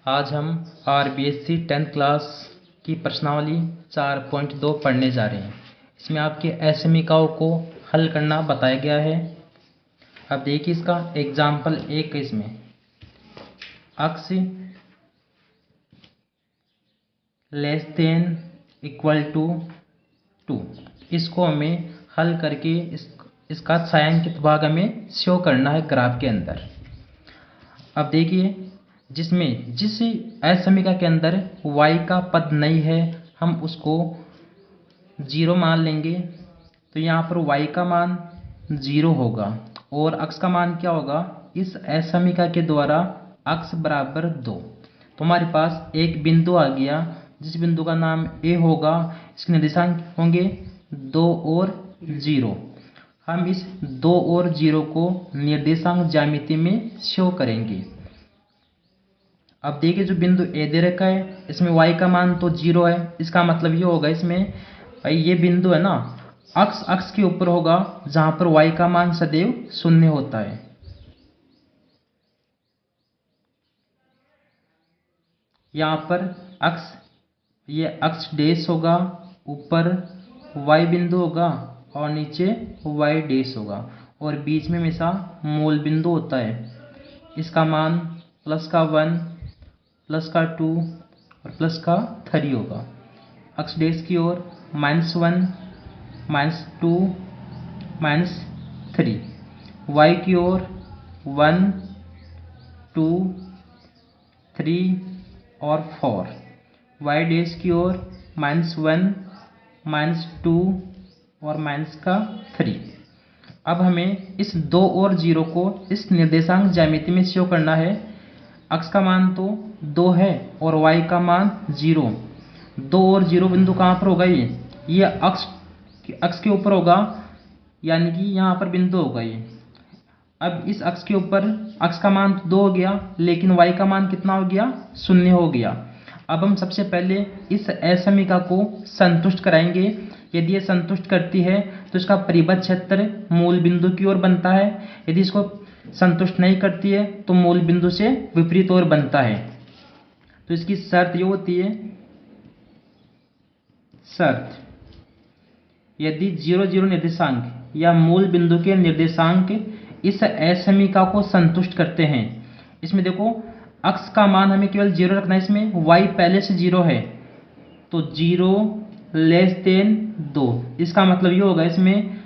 आज हम RBSC 10th class की प्रश्नावली 4.2 पढ़ने जा रहे हैं। इसमें आपके असमीकाओं को हल करना बताया गया है। अब देखिए इसका एग्जाम्पल एक, इसमें अक्स लेस देन इक्वल टू 2, इसको हमें हल करके इसका छायांकित भाग हमें शो करना है ग्राफ के अंदर। अब देखिए जिस असमीका के अंदर y का पद नहीं है हम उसको 0 मान लेंगे, तो यहाँ पर y का मान 0 होगा और x का मान क्या होगा इस असमीका के द्वारा x बराबर 2। तो हमारे पास एक बिंदु आ गया जिस बिंदु का नाम a होगा। इसके निर्देशांक होंगे 2 और 0। हम इस 2 और 0 को निर्देशांक ज्यामिति में शो करेंगे। अब देखिए जो बिंदु ए दे रखा है इसमें y का मान तो 0 है। इसका मतलब ये होगा इसमें भाई ये बिंदु है ना अक्ष के ऊपर होगा जहां पर y का मान सदैव 0 होता है। यहाँ पर ये अक्ष डेश होगा, ऊपर y बिंदु होगा और नीचे y डेश होगा और बीच में हमेशा मूल बिंदु होता है। इसका मान प्लस का 1, प्लस का 2 और प्लस का 3 होगा। अक्ष डेश की ओर -1, -2, -3, y की ओर 1, 2, 3 और 4, y डैश की ओर -1, -2 और -3। अब हमें इस 2 और 0 को इस निर्देशांक ज्यामिति में शो करना है। x का मान तो 2 है और y का मान 0। 2 और 0 बिंदु कहाँ पर होगा ये अक्ष के ऊपर होगा, यानी कि यहाँ पर बिंदु होगा ये। अब इस अक्ष के ऊपर x का मान तो 2 हो गया लेकिन y का मान कितना हो गया 0 हो गया। अब हम सबसे पहले इस असमीका को संतुष्ट कराएंगे। यदि ये संतुष्ट करती है तो इसका परिबद्ध क्षेत्र मूल बिंदु की ओर बनता है। यदि इसको संतुष्ट नहीं करती है तो मूल बिंदु से विपरीत ओर बनता है। तो इसकी शर्त ये होती है, शर्त यदि 0, 0 निर्देशांक या मूल बिंदु के निर्देशांक इस असमीका को संतुष्ट करते हैं। इसमें देखो x का मान हमें केवल 0 रखना है, इसमें y पहले से 0 है तो 0 लेस देन 2। इसका मतलब ये होगा इसमें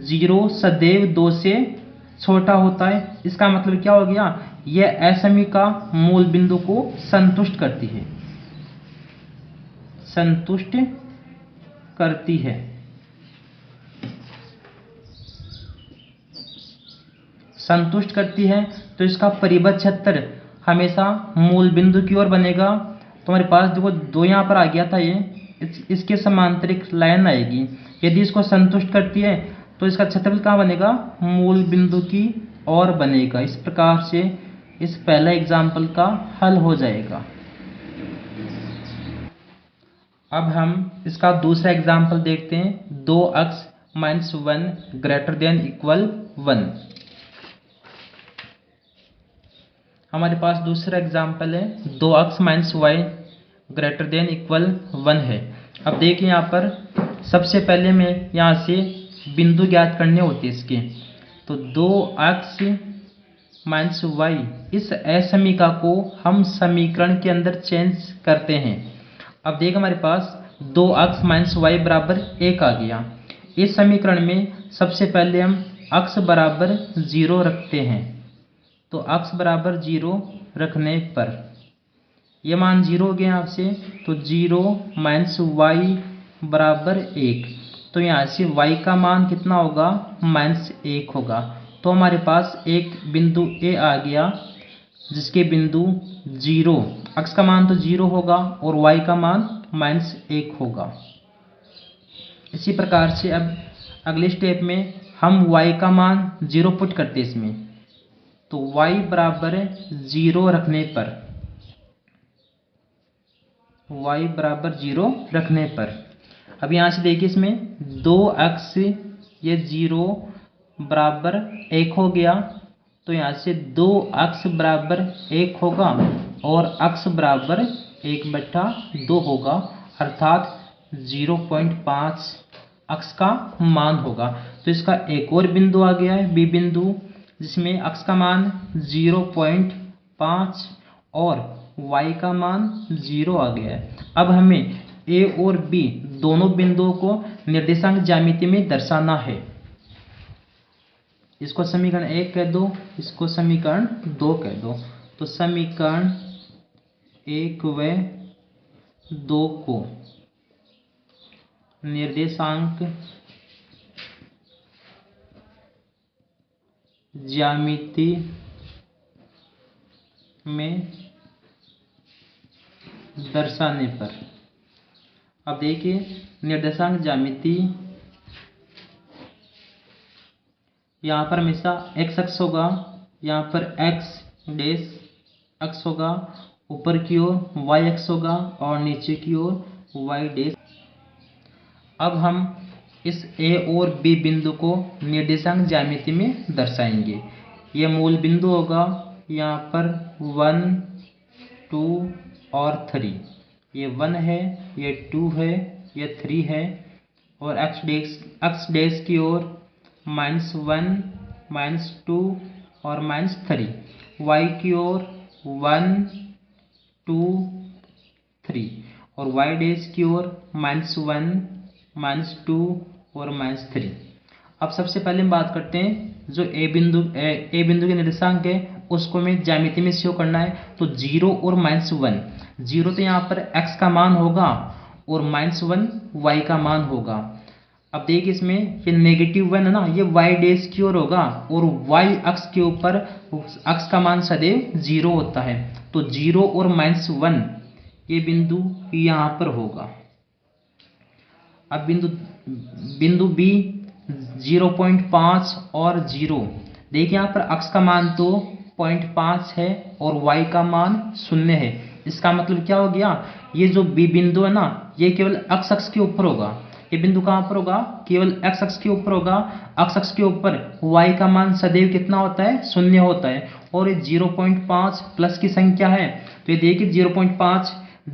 0 सदैव 2 से छोटा होता है। इसका मतलब क्या हो गया यह असमीका मूल बिंदु को संतुष्ट करती है, संतुष्ट करती है। संतुष्ट करती है तो इसका परिबद्ध क्षेत्र हमेशा मूल बिंदु की ओर बनेगा। तो हमारे पास देखो 2 यहाँ पर आ गया था, ये इसके समांतर एक लाइन आएगी। यदि इसको संतुष्ट करती है तो इसका क्षेत्रफल कहाँ बनेगा मूल बिंदु की ओर बनेगा। इस प्रकार से इस पहला एग्जाम्पल का हल हो जाएगा। अब हम इसका दूसरा एग्जाम्पल देखते हैं। 2x - 1 > 1। हमारे पास दूसरा एग्जाम्पल है 2x - y > 1 है। अब देखिए यहाँ पर सबसे पहले में यहाँ से बिंदु ज्ञात करने होते इसके। तो 2x - y इस असमीका को हम समीकरण के अंदर चेंज करते हैं। अब देख हमारे पास 2x - y बराबर 1 आ गया। इस समीकरण में सबसे पहले हम x बराबर 0 रखते हैं। तो x बराबर 0 रखने पर यह मान 0 हो गया आपसे, तो 0 - y बराबर 1। तो यहाँ से y का मान कितना होगा -1 होगा। तो हमारे पास एक बिंदु A आ गया जिसके बिंदु 0 x का मान तो 0 होगा और y का मान -1 होगा। इसी प्रकार से अब अगले स्टेप में हम y का मान 0 पुट करते इसमें। तो y बराबर 0 रखने पर अब यहाँ से देखिए इसमें 2x ये 0 बराबर 1 हो गया। तो यहाँ से 2x बराबर 1 होगा और अक्स बराबर 1/2 होगा, अर्थात 0.5 अक्स का मान होगा। तो इसका एक और बिंदु आ गया है, बी बिंदु, जिसमें अक्स का मान 0.5 और y का मान 0 आ गया है। अब हमें ए और बी दोनों बिंदुओं को निर्देशांक ज्यामिति में दर्शाना है। इसको समीकरण 1 कह दो, इसको समीकरण 2 कह दो। तो समीकरण 1 व 2 को निर्देशांक ज्यामिति में दर्शाने पर, अब देखिए निर्देशांक ज्यामिति, यहाँ पर हमेशा x अक्ष होगा, यहाँ पर x डैश अक्ष होगा, ऊपर की ओर y अक्ष होगा और नीचे की ओर y डैश। अब हम इस a और b बिंदु को निर्देशांक ज्यामिति में दर्शाएंगे। यह मूल बिंदु होगा, यहाँ पर 1 2 और 3, ये 1 है, ये 2 है, ये 3 है, और x डैश की ओर -1 -2 और -3, y की ओर 1 2 3 और y डैश की ओर -1 -2 और -3। अब सबसे पहले हम बात करते हैं जो ए बिंदु के निर्देशांक है उसको हमें ज्यामिति में शो करना है। तो 0 और -1, 0 तो यहाँ पर x का मान होगा और -1 y का मान होगा। अब देखिए इसमें ये -1 है ना, ये y डैश की ओर होगा और y अक्ष के ऊपर अक्ष का मान सदैव 0 होता है। तो 0 और -1 ये बिंदु यहाँ पर होगा। अब बिंदु B 0.5 और 0, देखिए यहाँ पर x का मान तो 0.5 है और y का मान 0 है। इसका मतलब क्या हो गया, ये जो B बिंदु है ना, ये केवल x अक्ष के ऊपर होगा। ये बिंदु कहाँ पर होगा, केवल x अक्ष के ऊपर होगा। x अक्ष के ऊपर y का मान सदैव कितना होता है, 0 होता है। और ये 0.5 प्लस की संख्या है, तो ये देखिए 0.5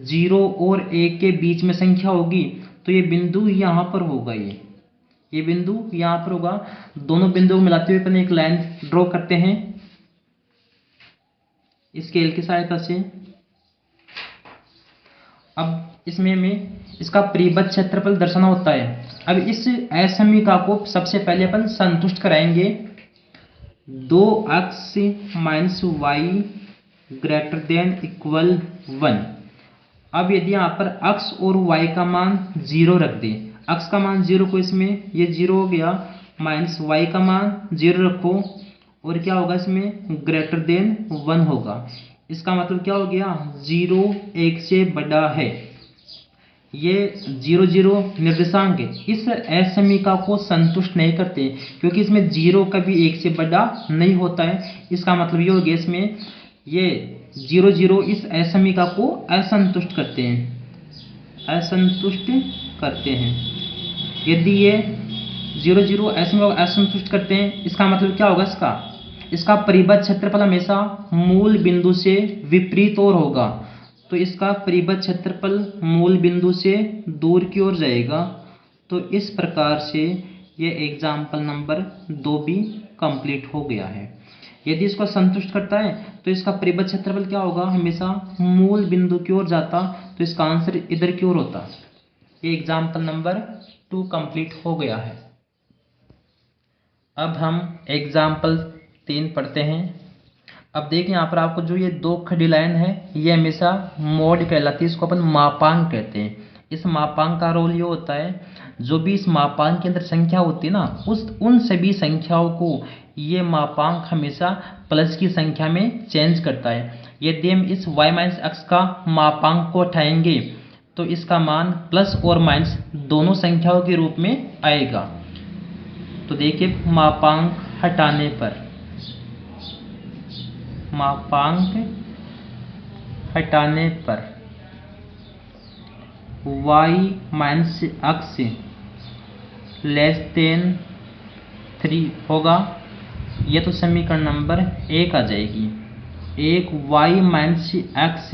0 और 1 के बीच में संख्या होगी, तो ये बिंदु यहाँ पर होगा। ये बिंदु यहाँ पर होगा। दोनों बिंदुओं को मिलाते हुए अपन एक लाइन ड्रॉ करते हैं स्केल की सहायता से। अब इसमें हमें इसका परिबद्ध क्षेत्रफल दर्शाना होता है। अब इस असमीका को सबसे पहले अपन संतुष्ट कराएंगे। 2x - y > 1। अब यदि यहाँ पर x और y का मान 0 रख दें, x का मान 0 को इसमें ये 0 हो गया, -y का मान 0 रखो और क्या होगा इसमें > 1 होगा। इसका मतलब क्या हो गया, 0 1 से बड़ा है। ये 0 0 निर्देशांक इस असमीका को संतुष्ट नहीं करते क्योंकि इसमें 0 कभी 1 से बड़ा नहीं होता है। इसका मतलब ये हो गया इसमें ये 0 0 इस असमीका को असंतुष्ट करते हैं। यदि ये 0 0 असमीका को असंतुष्ट करते हैं, इसका मतलब क्या होगा, इसका परिबद्ध क्षेत्रफल हमेशा मूल बिंदु से विपरीत ओर होगा। तो इसका परिबद्ध क्षेत्रफल मूल बिंदु से दूर की ओर जाएगा। तो इस प्रकार से ये एग्जाम्पल नंबर 2 भी कंप्लीट हो गया है। यदि इसको संतुष्ट करता है तो इसका परिबद्ध क्षेत्रफल क्या होगा, हमेशा मूल बिंदु की ओर जाता, तो इसका आंसर इधर की ओर होता। ये एग्जाम्पल नंबर 2 कंप्लीट हो गया है। अब हम एग्जाम्पल 3 पढ़ते हैं। अब देखिए यहाँ पर आपको जो ये 2 खड़ी लाइन है ये हमेशा मोड कहलाती है, इसको अपन मापांक कहते हैं। इस मापांक का रोल ये होता है, जो भी इस मापांक के अंदर संख्या होती है ना, उन सभी संख्याओं को ये मापांक हमेशा प्लस की संख्या में चेंज करता है। यदि हम इस y - x का मापांक को उठाएंगे तो इसका मान प्लस और माइनस दोनों संख्याओं के रूप में आएगा। तो देखिए मापांक हटाने पर y - x < 3 होगा। ये तो समीकरण नंबर 1 आ जाएगी। एक y minus x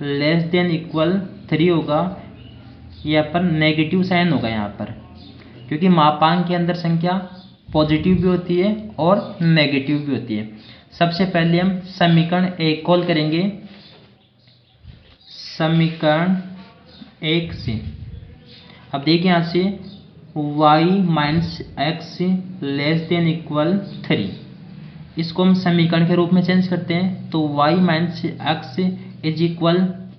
less than equal 3 होगा। यहाँ पर नेगेटिव साइन होगा यहाँ पर, क्योंकि मापांक के अंदर संख्या पॉजिटिव भी होती है और नेगेटिव भी होती है। सबसे पहले हम समीकरण 1 कॉल करेंगे। समीकरण 1 से अब देखिए यहाँ से y minus x less than equal 3, इसको हम समीकरण के रूप में चेंज करते हैं तो y minus x is equal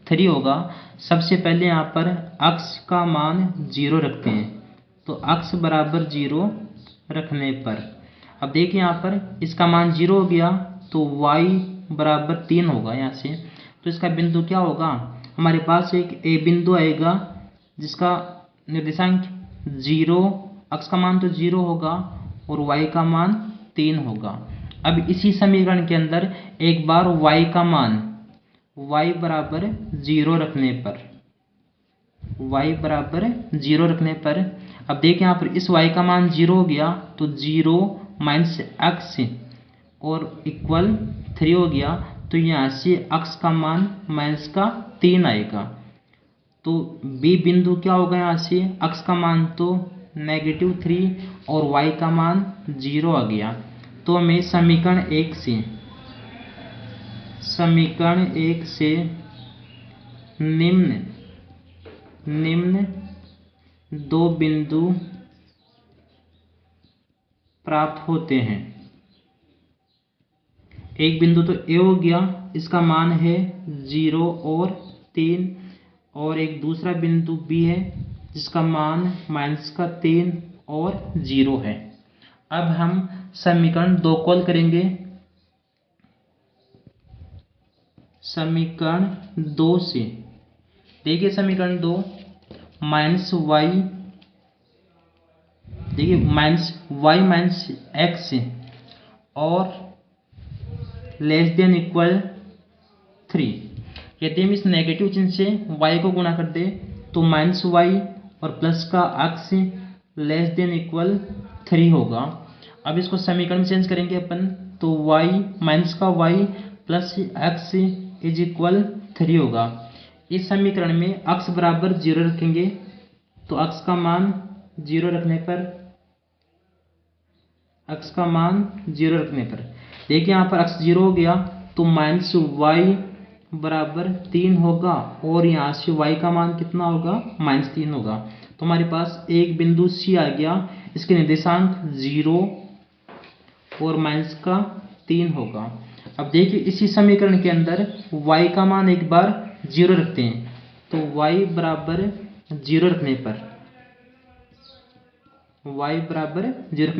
3 होगा। सबसे पहले यहाँ पर x का मान 0 रखते हैं, तो x बराबर 0 रखने पर अब देखिए यहाँ पर इसका मान 0 हो गया तो y बराबर 3 होगा। यहाँ से तो इसका बिंदु क्या होगा, हमारे पास एक ए बिंदु आएगा जिसका निर्देशांक 0, x का मान तो 0 होगा और y का मान 3 होगा। अब इसी समीकरण के अंदर एक बार y का मान y बराबर 0 रखने पर अब देखिए यहाँ पर इस y का मान 0 हो गया तो 0 माइनस एक्स और इक्वल 3 हो गया। तो यहाँ से x का मान माइनस का 3 आएगा। तो b बिंदु क्या होगा, यहाँ से x का मान तो -3 और y का मान 0 आ गया। तो हमें समीकरण 1 से निम्न दो बिंदु प्राप्त होते हैं। एक बिंदु तो ए हो गया, इसका मान है 0 और 3, और एक दूसरा बिंदु बी है जिसका मान माइनस का 3 और 0 है। अब हम समीकरण 2 कॉल करेंगे। समीकरण 2 से देखिए समीकरण 2 माइनस वाई माइनस एक्स और लेस देन इक्वल 3। यदि हम इस नेगेटिव चिन्ह से y को गुणा कर दे तो माइनस वाई और प्लस का x लेस देन इक्वल 3 होगा। अब इसको समीकरण में चेंज करेंगे अपन, तो y माइनस का y plus x is equal 3 होगा। इस समीकरण में x बराबर 0 रखेंगे तो x का मान 0 रखने पर देखिए यहाँ पर x 0 हो गया तो माइनस वाई बराबर 3 होगा और यहाँ से y का मान कितना होगा, -3 होगा। तो हमारे पास एक बिंदु C आ गया, इसके निर्देशांक 0 और माइनस का 3 होगा। अब देखिए इसी समीकरण के अंदर y का मान एक बार 0 रखते हैं, तो y बराबर 0 रखने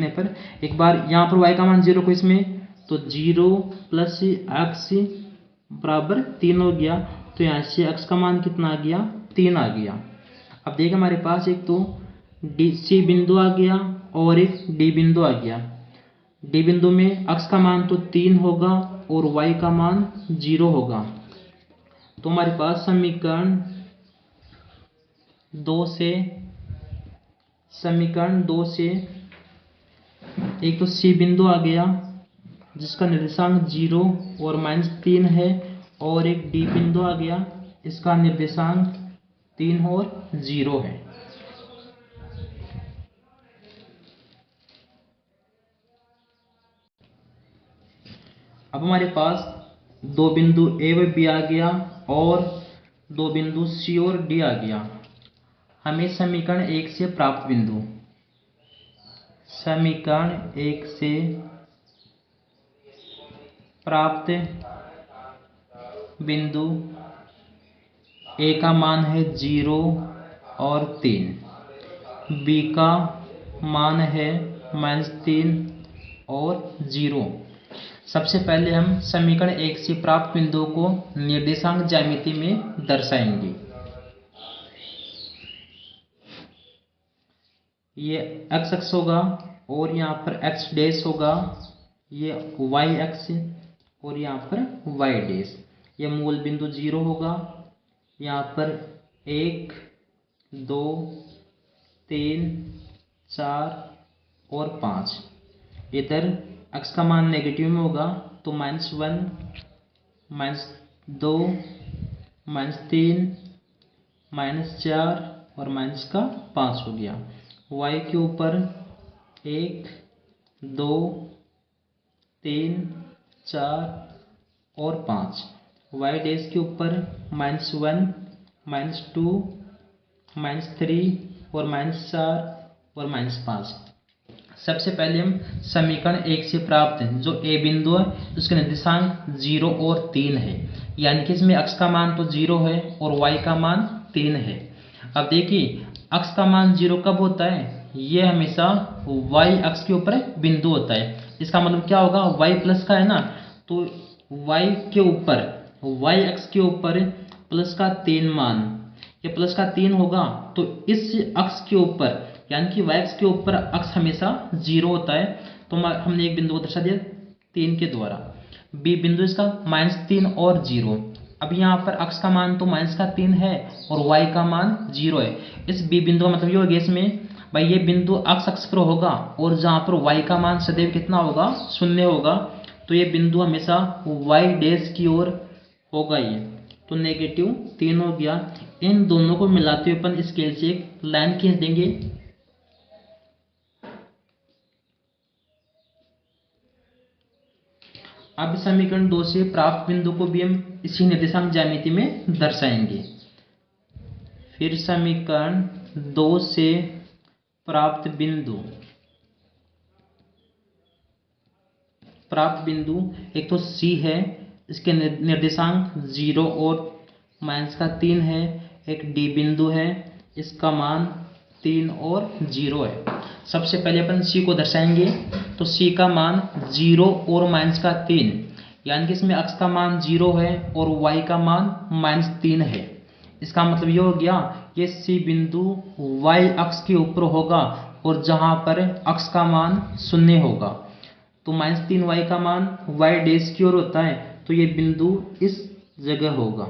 पर एक बार यहाँ पर y का मान 0 को इसमें तो 0 प्लस एक्स बराबर 3 हो गया। तो यहाँ से x का मान कितना आ गया, 3 आ गया। अब देखिए हमारे पास एक तो C बिंदु आ गया और एक D बिंदु आ गया। D बिंदु में x का मान तो 3 होगा और y का मान 0 होगा। तो हमारे पास समीकरण 2 से एक तो C बिंदु आ गया जिसका निर्देशांक 0 और -3 है, और एक D बिंदु आ गया इसका निर्देशांक 3 और 0 है। अब हमारे पास दो बिंदु A व B आ गया और दो बिंदु C और D आ गया। हमें समीकरण 1 से प्राप्त बिंदु, समीकरण 1 से प्राप्त बिंदु A का मान है 0 और 3, B का मान है -3 और 0। सबसे पहले हम समीकरण 1 से प्राप्त बिंदुओं को निर्देशांक ज्यामिति में दर्शाएंगे। ये x अक्ष होगा और यहाँ पर x डैश होगा, ये y अक्ष और यहाँ पर y डैश। यह मूल बिंदु 0 होगा, यहाँ पर 1 2 3 4 और 5। इधर x का मान नेगेटिव में होगा तो -1 -2 -3 -4 और -5 हो गया। y के ऊपर 1 2 3 4 और 5, y डैश के ऊपर -1 -2 -3 और -4 और -5। सबसे पहले हम समीकरण 1 से प्राप्त है, जो a बिंदु है उसके निर्देशांक 0 और 3 है, यानी कि इसमें x का मान तो 0 है और y का मान 3 है। अब देखिए x का मान 0 कब होता है, ये हमेशा y अक्ष के ऊपर बिंदु होता है। इसका मतलब क्या होगा, y प्लस का है ना, तो y के ऊपर y अक्ष के ऊपर प्लस का 3 मान, ये प्लस का 3 होगा, तो इस अक्ष के ऊपर यानी कि y अक्ष के ऊपर अक्ष हमेशा 0 होता है, तो हमने एक बिंदु को दर्शा दिया 3 के द्वारा। b बिंदु इसका -3 और 0। अब यहाँ पर x का मान तो -3 है और y का मान 0 है। इस b बिंदु का मतलब ये होगा इसमें भाई ये बिंदु x अक्ष पर होगा और जहाँ पर y का मान सदैव कितना होगा, 0 होगा, तो ये बिंदु हमेशा y डैश की ओर होगा ये, तो -3 हो गया। इन दोनों को मिलाते हुए अपन स्केल से एक लाइन खींच देंगे। अब समीकरण 2 से प्राप्त बिंदु को भी हम इसी निर्देशांक ज्यामिति में दर्शाएंगे। फिर समीकरण 2 से प्राप्त बिंदु एक तो c है, इसके निर्देशांक 0 और -3 है। एक d बिंदु है, इसका मान 3 और 0 है। सबसे पहले अपन c को दर्शाएंगे, तो c का मान 0 और -3, यानी कि इसमें x का मान 0 है और y का मान -3 है। इसका मतलब ये हो गया ये c बिंदु y अक्ष के ऊपर होगा और जहां पर x का मान 0 होगा, तो -3y का मान y डैश की ओर होता है, तो ये बिंदु इस जगह होगा।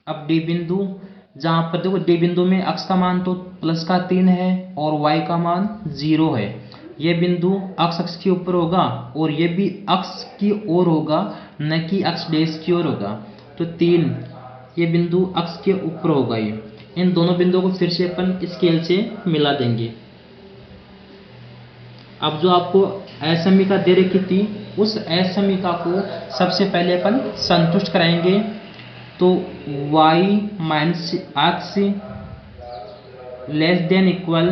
अब d बिंदु, जहां पर देखो d बिंदु में x का मान तो +3 है और y का मान 0 है। ये बिंदु x अक्ष के ऊपर होगा और ये भी x की ओर होगा, न कि x डैश की ओर होगा, तो 3 ये बिंदु x के ऊपर होगा। ये इन दोनों बिंदुओं को फिर से अपन स्केल से मिला देंगे। अब जो आपको असमीका दे रखी थी, उस असमीका को सबसे पहले अपन संतुष्ट कराएंगे, तो y minus x less than equal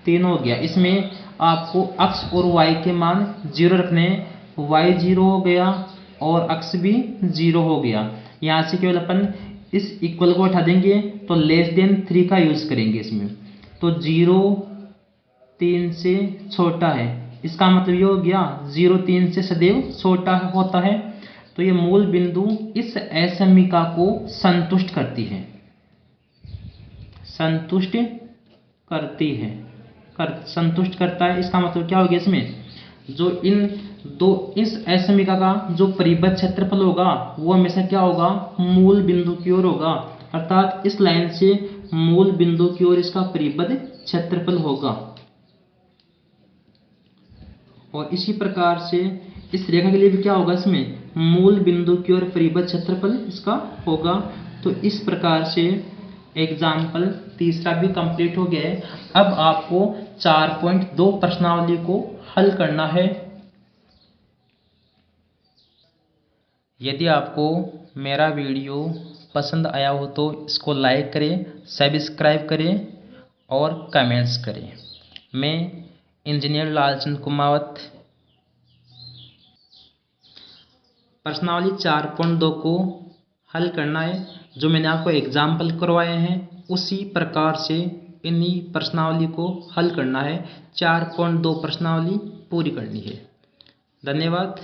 3 हो गया। इसमें आपको x और y के मान 0 रखने हैं, y 0 हो गया और x भी 0 हो गया। यहाँ से केवल अपन इस इक्वल को हटा देंगे, तो लेस देन 3 का यूज करेंगे इसमें, तो 0 3 से छोटा है। इसका मतलब ये हो गया 0 3 से सदैव छोटा होता है, तो ये मूल बिंदु इस असमीका को संतुष्ट करती है, संतुष्ट करता है। इसका मतलब क्या हो गया, इसमें जो इस असमीका का जो परिबद्ध क्षेत्रफल होगा वो हमेशा क्या होगा, मूल बिंदु की ओर होगा, अर्थात इस लाइन से मूल बिंदु की ओर इसका परिबद्ध क्षेत्रफल होगा। और इसी प्रकार से इस रेखा के लिए भी क्या होगा, इसमें मूल बिंदु की ओर परिबद्ध क्षेत्रफल इसका होगा। तो इस प्रकार से एग्जाम्पल तीसरा भी कंप्लीट हो गया है। अब आपको 4.2 प्रश्नावली को हल करना है। यदि आपको मेरा वीडियो पसंद आया हो तो इसको लाइक करें, सब्सक्राइब करें और कमेंट्स करें। मैं इंजीनियर लालचंद कुमावत प्रश्नावली 4.2 को हल करना है। जो मैंने आपको एग्जाम्पल करवाए हैं उसी प्रकार से इन्हीं प्रश्नावली को हल करना है। 4.2 प्रश्नावली पूरी करनी है। धन्यवाद।